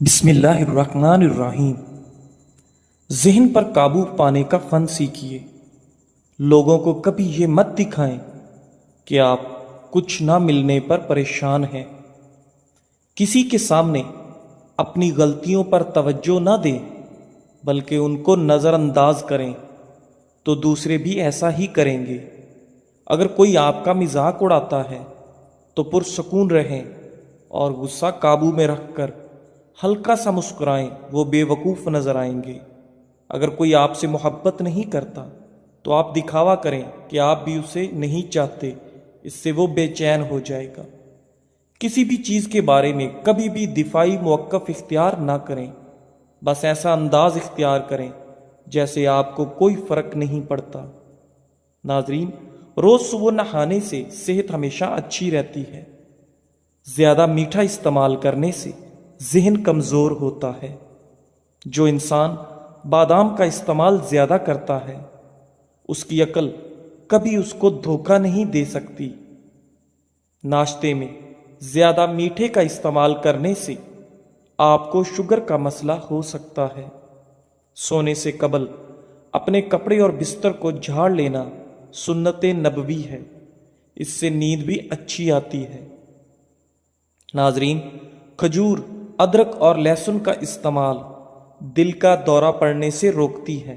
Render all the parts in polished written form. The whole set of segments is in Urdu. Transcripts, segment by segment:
بسم اللہ الرحمن الرحیم۔ ذہن پر قابو پانے کا فن سیکھیے۔ لوگوں کو کبھی یہ مت دکھائیں کہ آپ کچھ نہ ملنے پر پریشان ہیں۔ کسی کے سامنے اپنی غلطیوں پر توجہ نہ دیں بلکہ ان کو نظر انداز کریں تو دوسرے بھی ایسا ہی کریں گے۔ اگر کوئی آپ کا مذاق اڑاتا ہے تو پرسکون رہیں اور غصہ قابو میں رکھ کر ہلکا سا مسکرائیں، وہ بے وقوف نظر آئیں گے۔ اگر کوئی آپ سے محبت نہیں کرتا تو آپ دکھاوا کریں کہ آپ بھی اسے نہیں چاہتے، اس سے وہ بے چین ہو جائے گا۔ کسی بھی چیز کے بارے میں کبھی بھی دفاعی موقف اختیار نہ کریں، بس ایسا انداز اختیار کریں جیسے آپ کو کوئی فرق نہیں پڑتا۔ ناظرین، روز صبح نہانے سے صحت ہمیشہ اچھی رہتی ہے۔ زیادہ میٹھا استعمال کرنے سے ذہن کمزور ہوتا ہے۔ جو انسان بادام کا استعمال زیادہ کرتا ہے اس کی عقل کبھی اس کو دھوکہ نہیں دے سکتی۔ ناشتے میں زیادہ میٹھے کا استعمال کرنے سے آپ کو شوگر کا مسئلہ ہو سکتا ہے۔ سونے سے قبل اپنے کپڑے اور بستر کو جھاڑ لینا سنت نبوی ہے، اس سے نیند بھی اچھی آتی ہے۔ ناظرین، کھجور، ادرک اور لہسن کا استعمال دل کا دورہ پڑنے سے روکتی ہے۔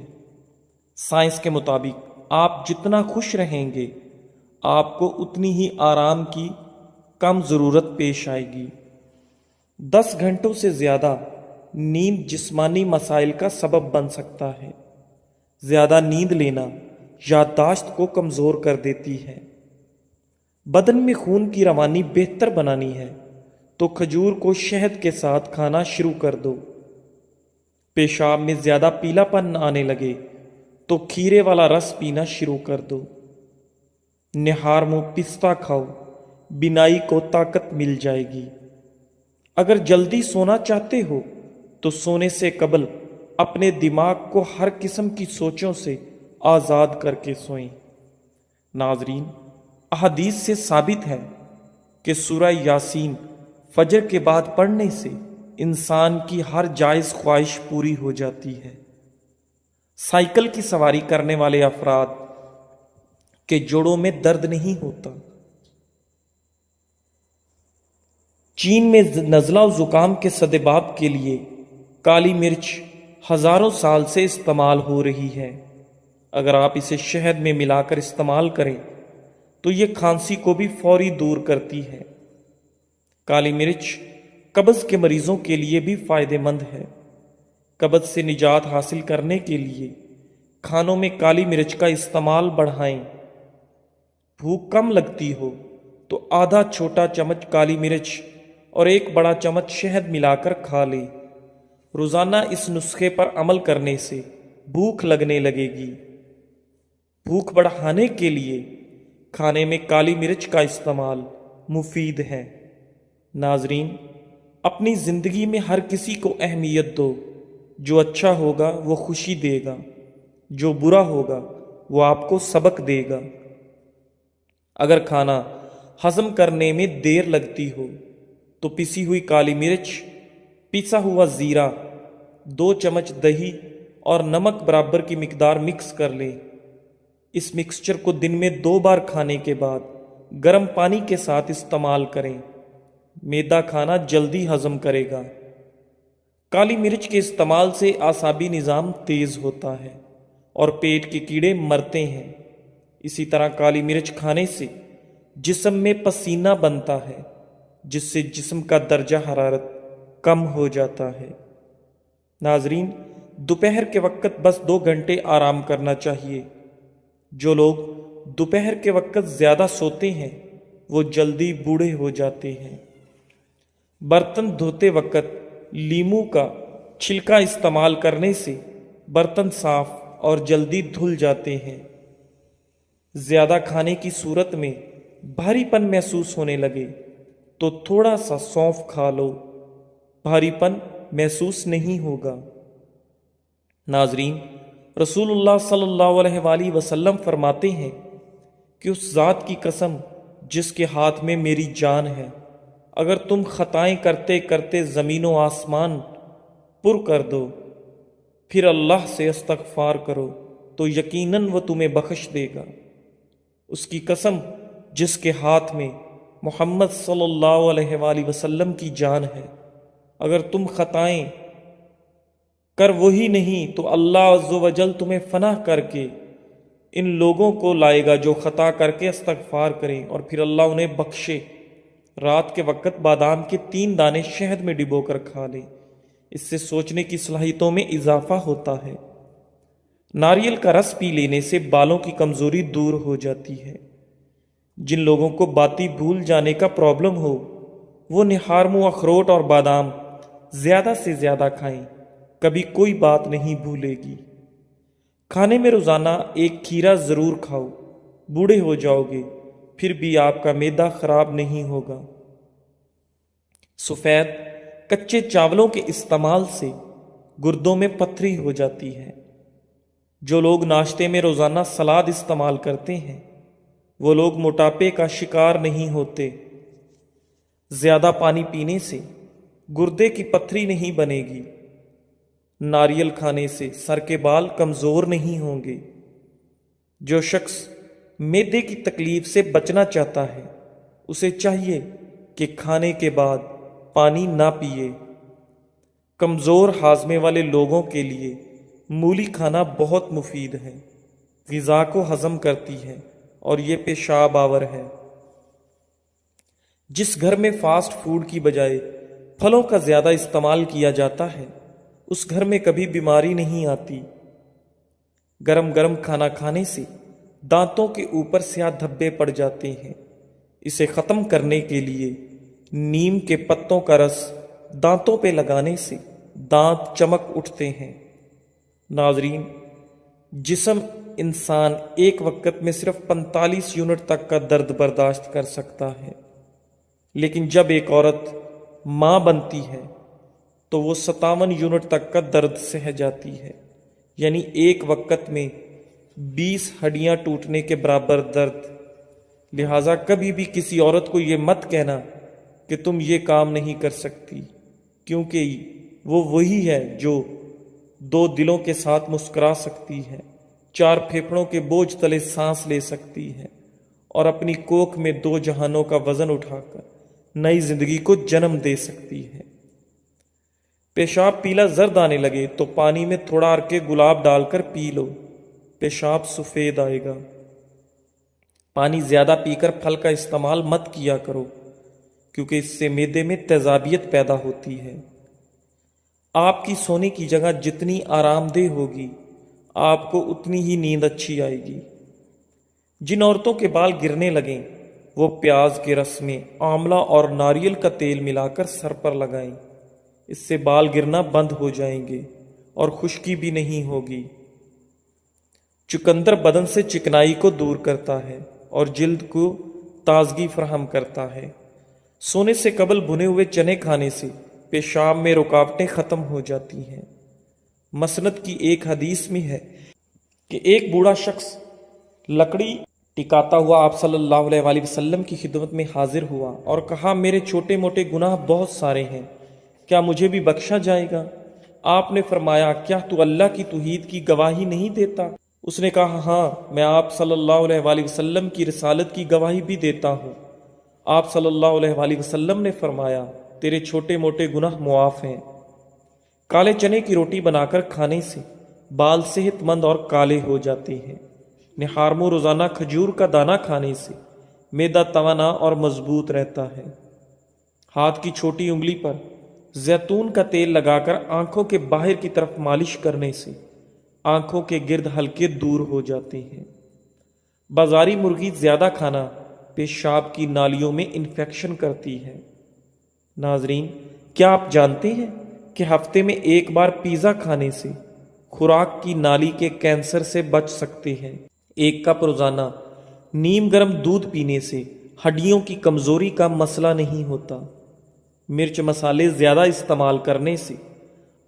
سائنس کے مطابق آپ جتنا خوش رہیں گے آپ کو اتنی ہی آرام کی کم ضرورت پیش آئے گی۔ 10 گھنٹوں سے زیادہ نیند جسمانی مسائل کا سبب بن سکتا ہے۔ زیادہ نیند لینا یادداشت کو کمزور کر دیتی ہے۔ بدن میں خون کی روانی بہتر بنانی ہے تو کھجور کو شہد کے ساتھ کھانا شروع کر دو۔ پیشاب میں زیادہ پیلا پن آنے لگے تو کھیرے والا رس پینا شروع کر دو۔ نہار منہ پستہ کھاؤ، بینائی کو طاقت مل جائے گی۔ اگر جلدی سونا چاہتے ہو تو سونے سے قبل اپنے دماغ کو ہر قسم کی سوچوں سے آزاد کر کے سوئیں۔ ناظرین، احادیث سے ثابت ہے کہ سورہ یاسین فجر کے بعد پڑھنے سے انسان کی ہر جائز خواہش پوری ہو جاتی ہے۔ سائیکل کی سواری کرنے والے افراد کے جوڑوں میں درد نہیں ہوتا۔ چین میں نزلہ و زکام کے سدباب کے لیے کالی مرچ ہزاروں سال سے استعمال ہو رہی ہے۔ اگر آپ اسے شہد میں ملا کر استعمال کریں تو یہ کھانسی کو بھی فوری دور کرتی ہے۔ کالی مرچ قبض کے مریضوں کے لیے بھی فائدہ مند ہے۔ قبض سے نجات حاصل کرنے کے لیے کھانوں میں کالی مرچ کا استعمال بڑھائیں۔ بھوک کم لگتی ہو تو آدھا چھوٹا چمچ کالی مرچ اور 1 بڑا چمچ شہد ملا کر کھا لیں۔ روزانہ اس نسخے پر عمل کرنے سے بھوک لگنے لگے گی۔ بھوک بڑھانے کے لیے کھانے میں کالی مرچ کا استعمال مفید ہے۔ ناظرین، اپنی زندگی میں ہر کسی کو اہمیت دو۔ جو اچھا ہوگا وہ خوشی دے گا، جو برا ہوگا وہ آپ کو سبق دے گا۔ اگر کھانا ہضم کرنے میں دیر لگتی ہو تو پسی ہوئی کالی مرچ، پسا ہوا زیرہ، 2 چمچ دہی اور نمک برابر کی مقدار مکس کر لیں۔ اس مکسچر کو دن میں 2 بار کھانے کے بعد گرم پانی کے ساتھ استعمال کریں۔ میدا کھانا جلدی ہضم کرے گا۔ کالی مرچ کے استعمال سے اعصابی نظام تیز ہوتا ہے اور پیٹ کے کیڑے مرتے ہیں۔ اسی طرح کالی مرچ کھانے سے جسم میں پسینہ بنتا ہے جس سے جسم کا درجہ حرارت کم ہو جاتا ہے۔ ناظرین، دوپہر کے وقت بس 2 گھنٹے آرام کرنا چاہیے۔ جو لوگ دوپہر کے وقت زیادہ سوتے ہیں وہ جلدی بوڑھے ہو جاتے ہیں۔ برتن دھوتے وقت لیموں کا چھلکا استعمال کرنے سے برتن صاف اور جلدی دھل جاتے ہیں۔ زیادہ کھانے کی صورت میں بھاری پن محسوس ہونے لگے تو تھوڑا سا سونف کھا لو، بھاری پن محسوس نہیں ہوگا۔ ناظرین، رسول اللہ صلی اللہ علیہ وآلہ وسلم فرماتے ہیں کہ اس ذات کی قسم جس کے ہاتھ میں میری جان ہے، اگر تم خطائیں کرتے کرتے زمین و آسمان پر کر دو، پھر اللہ سے استغفار کرو تو یقیناً وہ تمہیں بخش دے گا۔ اس کی قسم جس کے ہاتھ میں محمد صلی اللہ علیہ وآلہ وسلم کی جان ہے، اگر تم خطائیں کر وہی نہیں تو اللہ عز و جل تمہیں فنا کر کے ان لوگوں کو لائے گا جو خطا کر کے استغفار کریں اور پھر اللہ انہیں بخشے۔ رات کے وقت بادام کے 3 دانے شہد میں ڈبو کر کھا لیں، اس سے سوچنے کی صلاحیتوں میں اضافہ ہوتا ہے۔ ناریل کا رس پی لینے سے بالوں کی کمزوری دور ہو جاتی ہے۔ جن لوگوں کو باتی بھول جانے کا پرابلم ہو وہ نہار منہ اخروٹ اور بادام زیادہ سے زیادہ کھائیں، کبھی کوئی بات نہیں بھولے گی۔ کھانے میں روزانہ 1 کھیرا ضرور کھاؤ، بوڑھے ہو جاؤ گے پھر بھی آپ کا معدہ خراب نہیں ہوگا۔ سفید کچے چاولوں کے استعمال سے گردوں میں پتھری ہو جاتی ہے۔ جو لوگ ناشتے میں روزانہ سلاد استعمال کرتے ہیں وہ لوگ موٹاپے کا شکار نہیں ہوتے۔ زیادہ پانی پینے سے گردے کی پتھری نہیں بنے گی۔ ناریل کھانے سے سر کے بال کمزور نہیں ہوں گے۔ جو شخص معدے کی تکلیف سے بچنا چاہتا ہے اسے چاہیے کہ کھانے کے بعد پانی نہ پیے۔ کمزور ہاضمے والے لوگوں کے لیے مولی کھانا بہت مفید ہے، غذا کو ہضم کرتی ہے اور یہ پیشاب آور ہے۔ جس گھر میں فاسٹ فوڈ کی بجائے پھلوں کا زیادہ استعمال کیا جاتا ہے اس گھر میں کبھی بیماری نہیں آتی۔ گرم گرم کھانا کھانے سے دانتوں کے اوپر سیاہ دھبے پڑ جاتے ہیں۔ اسے ختم کرنے کے لیے نیم کے پتوں کا رس دانتوں پہ لگانے سے دانت چمک اٹھتے ہیں۔ ناظرین، جسم انسان ایک وقت میں صرف 45 یونٹ تک کا درد برداشت کر سکتا ہے، لیکن جب ایک عورت ماں بنتی ہے تو وہ 57 یونٹ تک کا درد سہ جاتی ہے، یعنی ایک وقت میں 20 ہڈیاں ٹوٹنے کے برابر درد۔ لہٰذا کبھی بھی کسی عورت کو یہ مت کہنا کہ تم یہ کام نہیں کر سکتی، کیونکہ وہ وہی ہے جو 2 دلوں کے ساتھ مسکرا سکتی ہے، 4 پھیپھڑوں کے بوجھ تلے سانس لے سکتی ہے اور اپنی کوکھ میں 2 جہانوں کا وزن اٹھا کر نئی زندگی کو جنم دے سکتی ہے۔ پیشاب پیلا زرد آنے لگے تو پانی میں تھوڑا عرق گلاب ڈال کر پی لو، پیشاب سفید آئے گا۔ پانی زیادہ پی کر پھل کا استعمال مت کیا کرو، کیونکہ اس سے معدے میں تیزابیت پیدا ہوتی ہے۔ آپ کی سونے کی جگہ جتنی آرام دہ ہوگی آپ کو اتنی ہی نیند اچھی آئے گی۔ جن عورتوں کے بال گرنے لگیں وہ پیاز کے رس میں آملہ اور ناریل کا تیل ملا کر سر پر لگائیں، اس سے بال گرنا بند ہو جائیں گے اور خشکی بھی نہیں ہوگی۔ چقندر بدن سے چکنائی کو دور کرتا ہے اور جلد کو تازگی فراہم کرتا ہے۔ سونے سے قبل بھنے ہوئے چنے کھانے سے پیشاب میں رکاوٹیں ختم ہو جاتی ہیں۔ مسند کی ایک حدیث میں ہے کہ ایک بوڑھا شخص لکڑی ٹکاتا ہوا آپ صلی اللہ علیہ وآلہ وسلم کی خدمت میں حاضر ہوا اور کہا، میرے چھوٹے موٹے گناہ بہت سارے ہیں، کیا مجھے بھی بخشا جائے گا؟ آپ نے فرمایا، کیا تو اللہ کی توحید کی گواہی نہیں دیتا؟ اس نے کہا، ہاں، میں آپ صلی اللہ علیہ وآلہ وسلم کی رسالت کی گواہی بھی دیتا ہوں۔ آپ صلی اللہ علیہ وآلہ وسلم نے فرمایا، تیرے چھوٹے موٹے گناہ معاف ہیں۔ کالے چنے کی روٹی بنا کر کھانے سے بال صحت مند اور کالے ہو جاتے ہیں۔ نہارمو روزانہ کھجور کا دانہ کھانے سے معدہ توانا اور مضبوط رہتا ہے۔ ہاتھ کی چھوٹی انگلی پر زیتون کا تیل لگا کر آنکھوں کے باہر کی طرف مالش کرنے سے آنکھوں کے گرد ہلکے دور ہو جاتے ہیں۔ بازاری مرغی زیادہ کھانا پیشاب کی نالیوں میں انفیکشن کرتی ہے۔ ناظرین، کیا آپ جانتے ہیں کہ ہفتے میں 1 بار پیزا کھانے سے خوراک کی نالی کے کینسر سے بچ سکتے ہیں؟ 1 کپ روزانہ نیم گرم دودھ پینے سے ہڈیوں کی کمزوری کا مسئلہ نہیں ہوتا۔ مرچ مسالے زیادہ استعمال کرنے سے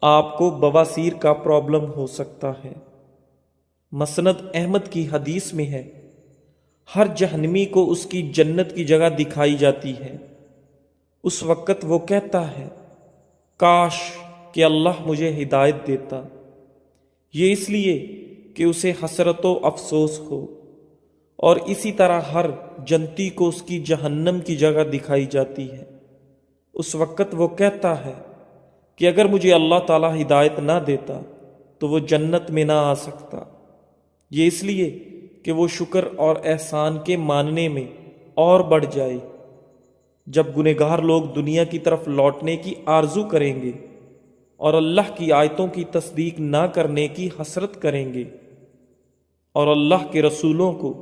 آپ کو بواسیر کا پرابلم ہو سکتا ہے۔ مسند احمد کی حدیث میں ہے، ہر جہنمی کو اس کی جنت کی جگہ دکھائی جاتی ہے۔ اس وقت وہ کہتا ہے کاش کہ اللہ مجھے ہدایت دیتا، یہ اس لیے کہ اسے حسرت و افسوس ہو، اور اسی طرح ہر جنتی کو اس کی جہنم کی جگہ دکھائی جاتی ہے۔ اس وقت وہ کہتا ہے کہ اگر مجھے اللہ تعالیٰ ہدایت نہ دیتا تو وہ جنت میں نہ آ سکتا، یہ اس لیے کہ وہ شکر اور احسان کے ماننے میں اور بڑھ جائے۔ جب گنہگار لوگ دنیا کی طرف لوٹنے کی آرزو کریں گے اور اللہ کی آیتوں کی تصدیق نہ کرنے کی حسرت کریں گے اور اللہ کے رسولوں کو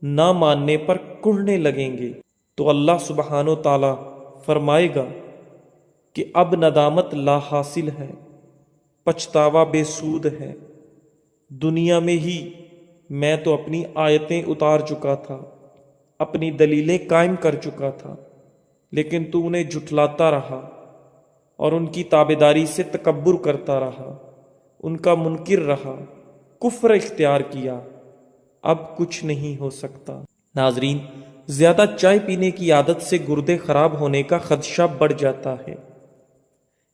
نہ ماننے پر کڑھنے لگیں گے، تو اللہ سبحانہ و تعالیٰ فرمائے گا کہ اب ندامت لا حاصل ہے، پچھتاوا بے سود ہے۔ دنیا میں ہی میں تو اپنی آیتیں اتار چکا تھا، اپنی دلیلیں قائم کر چکا تھا، لیکن تو انہیں جھٹلاتا رہا اور ان کی تابعداری سے تکبر کرتا رہا، ان کا منکر رہا، کفر اختیار کیا، اب کچھ نہیں ہو سکتا۔ ناظرین، زیادہ چائے پینے کی عادت سے گردے خراب ہونے کا خدشہ بڑھ جاتا ہے۔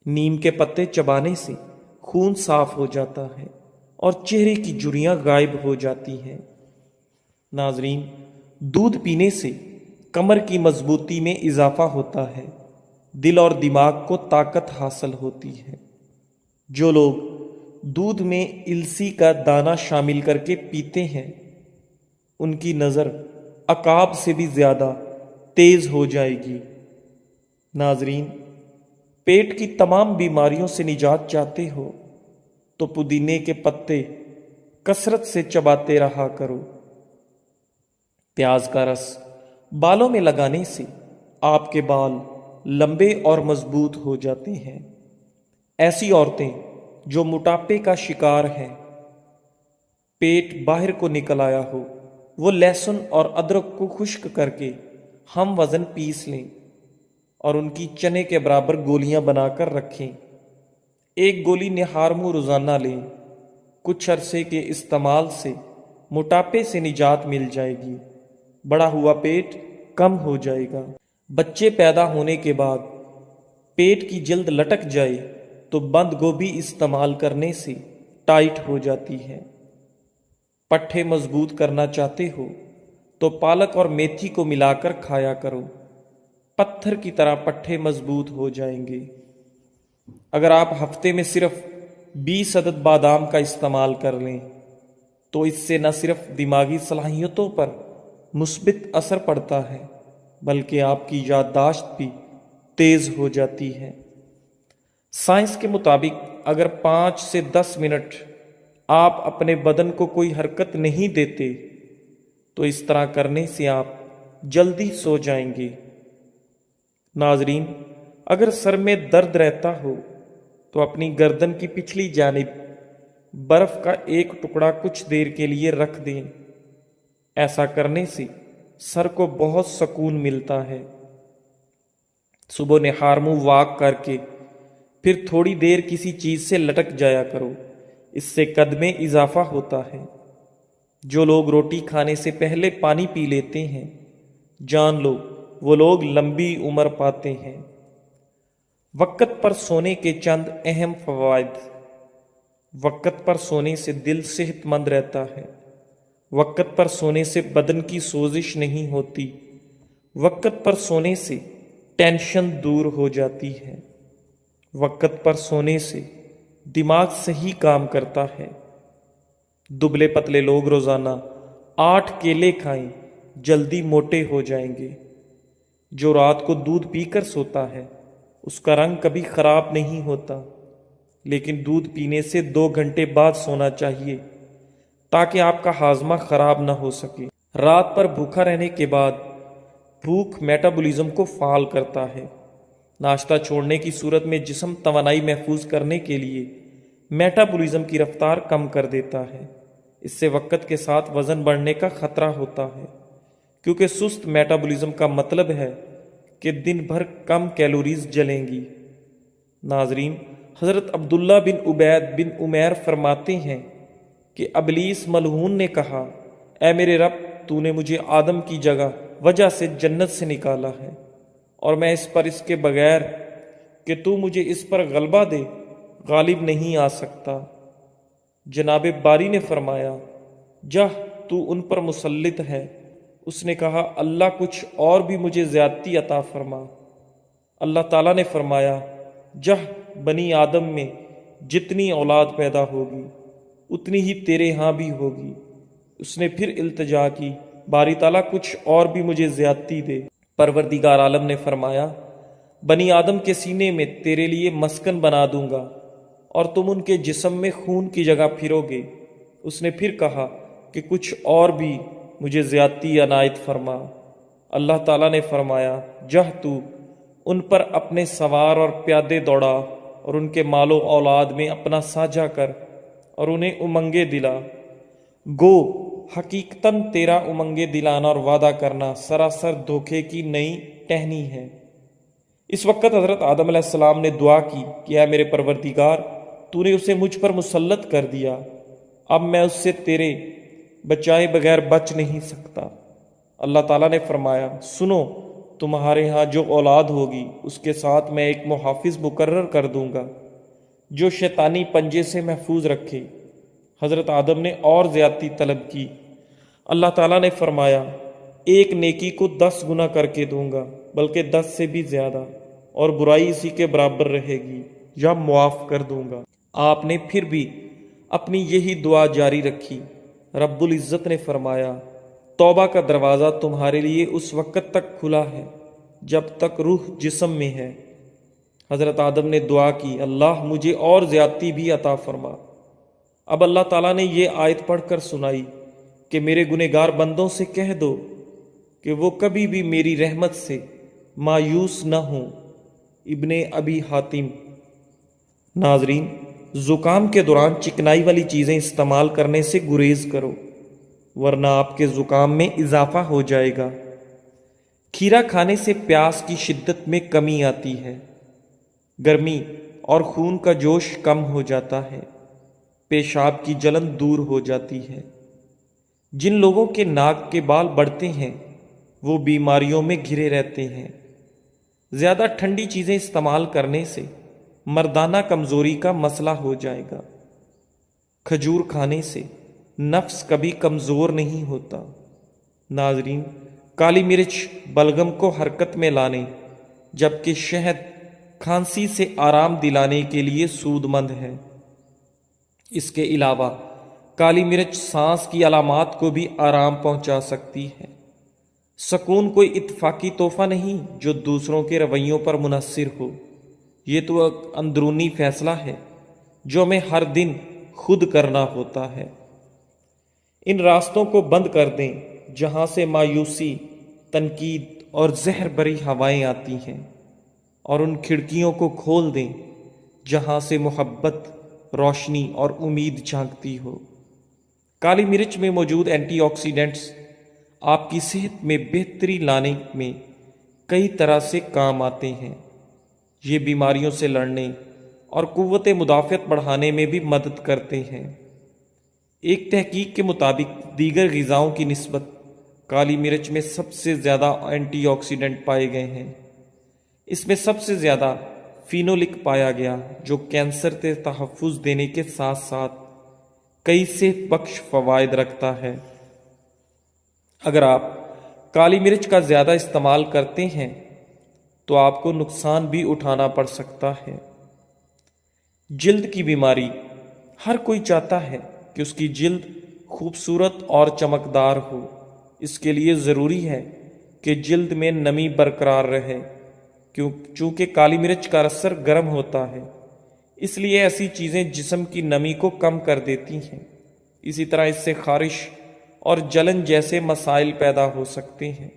نیم کے پتے چبانے سے خون صاف ہو جاتا ہے اور چہرے کی جھریاں غائب ہو جاتی ہیں۔ ناظرین، دودھ پینے سے کمر کی مضبوطی میں اضافہ ہوتا ہے، دل اور دماغ کو طاقت حاصل ہوتی ہے۔ جو لوگ دودھ میں السی کا دانہ شامل کر کے پیتے ہیں ان کی نظر عقاب سے بھی زیادہ تیز ہو جائے گی۔ ناظرین، پیٹ کی تمام بیماریوں سے نجات چاہتے ہو تو پودینے کے پتے کثرت سے چباتے رہا کرو۔ پیاز کا رس بالوں میں لگانے سے آپ کے بال لمبے اور مضبوط ہو جاتے ہیں۔ ایسی عورتیں جو موٹاپے کا شکار ہیں، پیٹ باہر کو نکل آیا ہو، وہ لہسن اور ادرک کو خشک کر کے ہم وزن پیس لیں اور ان کی چنے کے برابر گولیاں بنا کر رکھیں۔ ایک گولی نہار منہ روزانہ لیں، کچھ عرصے کے استعمال سے موٹاپے سے نجات مل جائے گی، بڑا ہوا پیٹ کم ہو جائے گا۔ بچے پیدا ہونے کے بعد پیٹ کی جلد لٹک جائے تو بند گوبھی استعمال کرنے سے ٹائٹ ہو جاتی ہے۔ پٹھے مضبوط کرنا چاہتے ہو تو پالک اور میتھی کو ملا کر کھایا کرو، پتھر کی طرح پٹھے مضبوط ہو جائیں گے۔ اگر آپ ہفتے میں صرف 20 عدد بادام کا استعمال کر لیں تو اس سے نہ صرف دماغی صلاحیتوں پر مثبت اثر پڑتا ہے بلکہ آپ کی یادداشت بھی تیز ہو جاتی ہے۔ سائنس کے مطابق اگر 5 سے 10 منٹ آپ اپنے بدن کو کوئی حرکت نہیں دیتے تو اس طرح کرنے سے آپ جلدی سو جائیں گے۔ ناظرین، اگر سر میں درد رہتا ہو تو اپنی گردن کی پچھلی جانب برف کا ایک ٹکڑا کچھ دیر کے لیے رکھ دیں، ایسا کرنے سے سر کو بہت سکون ملتا ہے۔ صبح نہار منہ واک کر کے پھر تھوڑی دیر کسی چیز سے لٹک جایا کرو، اس سے قد میں اضافہ ہوتا ہے۔ جو لوگ روٹی کھانے سے پہلے پانی پی لیتے ہیں، جان لو وہ لوگ لمبی عمر پاتے ہیں۔ وقت پر سونے کے چند اہم فوائد۔ وقت پر سونے سے دل صحت مند رہتا ہے۔ وقت پر سونے سے بدن کی سوزش نہیں ہوتی۔ وقت پر سونے سے ٹینشن دور ہو جاتی ہے۔ وقت پر سونے سے دماغ صحیح کام کرتا ہے۔ دبلے پتلے لوگ روزانہ 8 کیلے کھائیں، جلدی موٹے ہو جائیں گے۔ جو رات کو دودھ پی کر سوتا ہے اس کا رنگ کبھی خراب نہیں ہوتا، لیکن دودھ پینے سے 2 گھنٹے بعد سونا چاہیے تاکہ آپ کا ہاضمہ خراب نہ ہو سکے۔ رات پر بھوکا رہنے کے بعد بھوک میٹابولزم کو فعال کرتا ہے۔ ناشتہ چھوڑنے کی صورت میں جسم توانائی محفوظ کرنے کے لیے میٹابولزم کی رفتار کم کر دیتا ہے۔ اس سے وقت کے ساتھ وزن بڑھنے کا خطرہ ہوتا ہے، کیونکہ سست میٹابولزم کا مطلب ہے کہ دن بھر کم کیلوریز جلیں گی۔ ناظرین، حضرت عبداللہ بن عبید بن عمیر فرماتے ہیں کہ ابلیس ملعون نے کہا، اے میرے رب، تو نے مجھے آدم کی وجہ سے جنت سے نکالا ہے اور میں اس پر اس کے بغیر کہ تو مجھے اس پر غلبہ دے غالب نہیں آ سکتا۔ جناب باری نے فرمایا، جا تو ان پر مسلط ہے۔ اس نے کہا، اللہ کچھ اور بھی مجھے زیادتی عطا فرما۔ اللہ تعالیٰ نے فرمایا، جا بنی آدم میں جتنی اولاد پیدا ہوگی اتنی ہی تیرے ہاں بھی ہوگی۔ اس نے پھر التجا کی، باری تعالیٰ کچھ اور بھی مجھے زیادتی دے۔ پروردگار عالم نے فرمایا، بنی آدم کے سینے میں تیرے لیے مسکن بنا دوں گا اور تم ان کے جسم میں خون کی جگہ پھرو گے۔ اس نے پھر کہا کہ کچھ اور بھی مجھے زیادتی عنایت فرما۔ اللہ تعالیٰ نے فرمایا، جا تو ان پر اپنے سوار اور پیادے دوڑا اور ان کے مال و اولاد میں اپنا ساجھا کر اور انہیں امنگیں دلا۔ گو حقیقتاً تیرا امنگیں دلانا اور وعدہ کرنا سراسر دھوکے کی نئی ٹہنی ہے۔ اس وقت حضرت آدم علیہ السلام نے دعا کی کہ اے میرے پروردگار، تو نے اسے مجھ پر مسلط کر دیا، اب میں اس سے تیرے بچائے بغیر بچ نہیں سکتا۔ اللہ تعالیٰ نے فرمایا، سنو، تمہارے ہاں جو اولاد ہوگی اس کے ساتھ میں ایک محافظ مقرر کر دوں گا جو شیطانی پنجے سے محفوظ رکھے۔ حضرت آدم نے اور زیادتی طلب کی۔ اللہ تعالیٰ نے فرمایا، ایک نیکی کو 10 گنا کر کے دوں گا، بلکہ 10 سے بھی زیادہ، اور برائی اسی کے برابر رہے گی یا معاف کر دوں گا۔ آپ نے پھر بھی اپنی یہی دعا جاری رکھی۔ رب العزت نے فرمایا، توبہ کا دروازہ تمہارے لیے اس وقت تک کھلا ہے جب تک روح جسم میں ہے۔ حضرت آدم نے دعا کی، اللہ مجھے اور زیادتی بھی عطا فرما۔ اب اللہ تعالیٰ نے یہ آیت پڑھ کر سنائی کہ میرے گنہگار بندوں سے کہہ دو کہ وہ کبھی بھی میری رحمت سے مایوس نہ ہوں۔ ابن ابی حاتم۔ ناظرین، زکام کے دوران چکنائی والی چیزیں استعمال کرنے سے گریز کرو، ورنہ آپ کے زکام میں اضافہ ہو جائے گا۔ کھیرا کھانے سے پیاس کی شدت میں کمی آتی ہے، گرمی اور خون کا جوش کم ہو جاتا ہے، پیشاب کی جلن دور ہو جاتی ہے۔ جن لوگوں کے ناک کے بال بڑھتے ہیں وہ بیماریوں میں گھرے رہتے ہیں۔ زیادہ ٹھنڈی چیزیں استعمال کرنے سے مردانہ کمزوری کا مسئلہ ہو جائے گا۔ کھجور کھانے سے نفس کبھی کمزور نہیں ہوتا۔ ناظرین، کالی مرچ بلغم کو حرکت میں لانے جبکہ شہد کھانسی سے آرام دلانے کے لیے سود مند ہے۔ اس کے علاوہ کالی مرچ سانس کی علامات کو بھی آرام پہنچا سکتی ہے۔ سکون کوئی اتفاقی تحفہ نہیں جو دوسروں کے رویوں پر منحصر ہو، یہ تو ایک اندرونی فیصلہ ہے جو ہمیں ہر دن خود کرنا ہوتا ہے۔ ان راستوں کو بند کر دیں جہاں سے مایوسی، تنقید اور زہر بری ہوائیں آتی ہیں، اور ان کھڑکیوں کو کھول دیں جہاں سے محبت، روشنی اور امید جھانکتی ہو۔ کالی مرچ میں موجود اینٹی آکسیڈنٹس آپ کی صحت میں بہتری لانے میں کئی طرح سے کام آتے ہیں۔ یہ بیماریوں سے لڑنے اور قوت مدافعت بڑھانے میں بھی مدد کرتے ہیں۔ ایک تحقیق کے مطابق دیگر غذاؤں کی نسبت کالی مرچ میں سب سے زیادہ اینٹی آکسیڈنٹ پائے گئے ہیں۔ اس میں سب سے زیادہ فینولک پایا گیا جو کینسر سے تحفظ دینے کے ساتھ ساتھ کئی صحت بخش فوائد رکھتا ہے۔ اگر آپ کالی مرچ کا زیادہ استعمال کرتے ہیں تو آپ کو نقصان بھی اٹھانا پڑ سکتا ہے۔ جلد کی بیماری، ہر کوئی چاہتا ہے کہ اس کی جلد خوبصورت اور چمکدار ہو۔ اس کے لیے ضروری ہے کہ جلد میں نمی برقرار رہے، چونکہ کالی مرچ کا اثر گرم ہوتا ہے، اس لیے ایسی چیزیں جسم کی نمی کو کم کر دیتی ہیں۔ اسی طرح اس سے خارش اور جلن جیسے مسائل پیدا ہو سکتے ہیں۔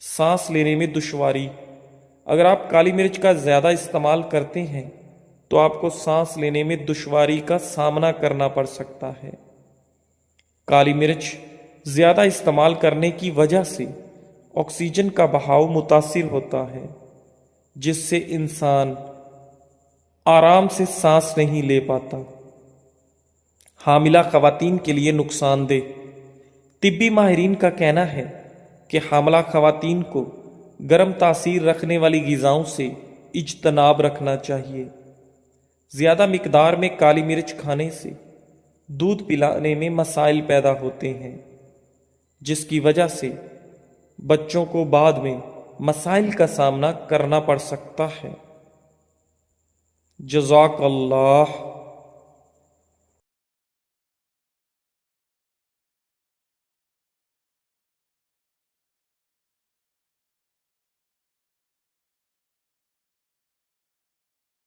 سانس لینے میں دشواری، اگر آپ کالی مرچ کا زیادہ استعمال کرتے ہیں تو آپ کو سانس لینے میں دشواری کا سامنا کرنا پڑ سکتا ہے۔ کالی مرچ زیادہ استعمال کرنے کی وجہ سے آکسیجن کا بہاؤ متاثر ہوتا ہے، جس سے انسان آرام سے سانس نہیں لے پاتا۔ حاملہ خواتین کے لیے نقصان دہ، طبی ماہرین کا کہنا ہے کہ حاملہ خواتین کو گرم تاثیر رکھنے والی غذاؤں سے اجتناب رکھنا چاہیے۔ زیادہ مقدار میں کالی مرچ کھانے سے دودھ پلانے میں مسائل پیدا ہوتے ہیں، جس کی وجہ سے بچوں کو بعد میں مسائل کا سامنا کرنا پڑ سکتا ہے۔ جزاک اللہ۔